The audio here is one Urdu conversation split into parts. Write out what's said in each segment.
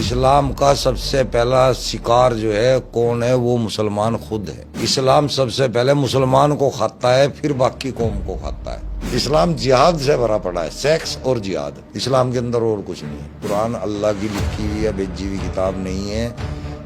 اسلام کا سب سے پہلا شکار جو ہے کون ہے؟ وہ مسلمان خود ہے۔ اسلام سب سے پہلے مسلمان کو کھاتا ہے، پھر باقی قوم کو کھاتا ہے۔ اسلام جہاد سے بھرا پڑا ہے، سیکس اور جہاد، اسلام کے اندر اور کچھ نہیں ہے۔ قرآن اللہ کی لکھی ہوئی یا بھیجی ہوئی کتاب نہیں ہے،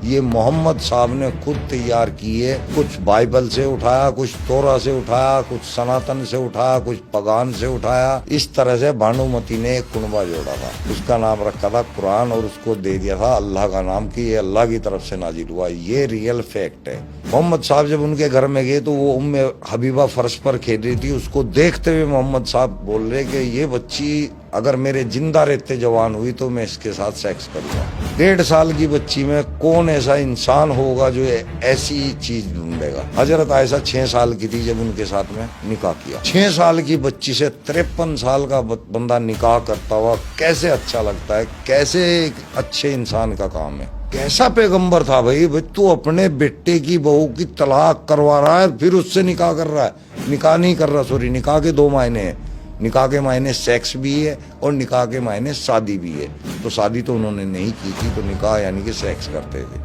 یہ محمد صاحب نے خود تیار کی ہے۔ کچھ بائبل سے اٹھایا، کچھ تورا سے اٹھایا، کچھ سناتن سے اٹھایا، کچھ پگان سے اٹھایا۔ اس طرح سے بھانومتی نے ایک کنبہ جوڑا تھا، اس کا نام رکھا تھا قرآن، اور اس کو دے دیا تھا اللہ کا نام کہ یہ اللہ کی طرف سے نازل ہوا۔ یہ ریئل فیکٹ ہے۔ محمد صاحب جب ان کے گھر میں گئے تو وہ ام حبیبہ فرش پر کھیل رہی تھی، اس کو دیکھتے ہوئے محمد صاحب بول رہے کہ یہ بچی اگر میرے زندہ رہتے جوان ہوئی تو میں اس کے ساتھ سیکس کروں گا۔ 1.5 سال کی بچی میں کون ایسا انسان ہوگا جو ایسی چیز ڈھونڈے گا؟ حضرت عائشہ 6 سال کی تھی جب ان کے ساتھ میں نکاح کیا۔ 6 سال کی بچی سے 53 سال کا بندہ نکاح کرتا ہوا کیسے اچھا لگتا ہے؟ کیسے ایک اچھے انسان کا کام ہے؟ کیسا پیغمبر تھا بھائی تو اپنے بیٹے کی بہو کی طلاق کروا رہا ہے، پھر اس سے نکاح کر رہا ہے۔ نکاح نہیں کر رہا، سوری، نکاح کے 2 معنی ہیں۔ نکاح کے معنی سیکس بھی ہے اور نکاح کے معنی شادی بھی ہے۔ تو شادی تو انہوں نے نہیں کی تھی، تو نکاح یعنی کہ سیکس کرتے تھے۔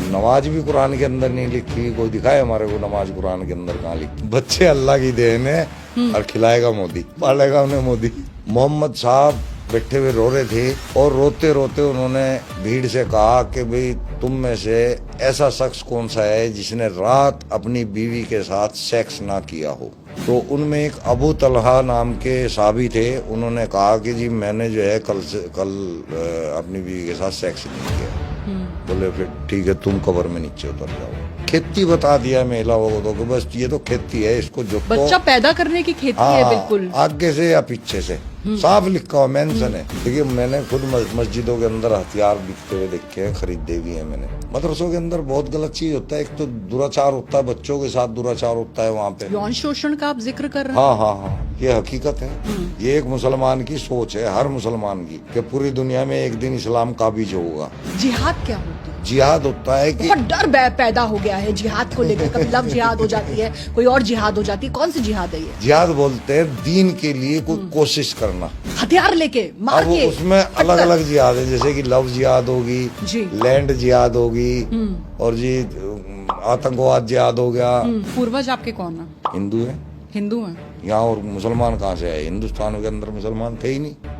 نماز بھی قرآن کے اندر نہیں لکھی، کوئی دکھائے ہمارے کو نماز قرآن کے اندر کہاں لکھی؟ بچے اللہ کی دین ہے اور کھلائے گا مودی، پالے گا انہیں مودی۔ محمد صاحب بیٹھے ہوئے رو رہے تھے اور روتے روتے انہوں نے بھیڑ سے کہا کہ بھئی تم میں سے ایسا شخص کون سا ہے جس نے رات اپنی بیوی کے ساتھ سیکس نہ کیا ہو؟ تو ان میں ایک ابو طلحہ نام کے صحابی تھے، انہوں نے کہا کہ جی میں نے جو ہے کل اپنی بیوی کے ساتھ سیکس نہیں کیا۔ بولے پھر ٹھیک ہے تم قبر میں نیچے اتر جاؤ۔ کھیتی بتا دیا مہلاؤں کو تو کہ بس یہ تو کھیتی ہے، اس کو جو بچہ پیدا کرنے کی کھیتی ہے بالکل، آگے سے یا پیچھے سے صاف لکھا ہوا مینشن ہے۔ دیکھیے میں نے خود مسجدوں کے اندر ہتھیار بکتے ہوئے دیکھے ہیں، خریدے بھی ہیں میں نے۔ مدرسوں کے اندر بہت غلط چیز ہوتا ہے، ایک تو دراچار ہوتا ہے، بچوں کے ساتھ دراچار ہوتا ہے وہاں پہ۔ یون شوشن کا آپ ذکر کر رہے ہیں؟ ہاں یہ حقیقت ہے۔ یہ ایک مسلمان کی سوچ ہے، ہر مسلمان کی، کہ پوری دنیا میں ایک دن اسلام قابض ہوگا۔ جہاد کیا ہوتی ہے؟ جہاد ہوتا ہے کہ بہت ڈر پیدا ہو گیا ہے جہاد کو لے کر، کبھی لفظ جہاد ہو جاتی ہے، کوئی اور جہاد ہو جاتی ہے، کون سی جہاد ہے یہ؟ جہاد بولتے ہیں دین کے لیے کوئی کوشش کرنا، ہتھیار لے کے مار اب کے۔ اس میں الگ الگ جہاد ہے، جیسے کہ لفظ جہاد ہوگی، جی لینڈ جہاد ہوگی، اور جی آتنکواد جہاد ہو گیا۔ پوروج آپ کے کون ہیں؟ ہندو ہیں، ہندو ہیں؟ یہاں اور مسلمان کہاں سے آئے؟ ہندوستان کے اندر مسلمان تھے ہی نہیں۔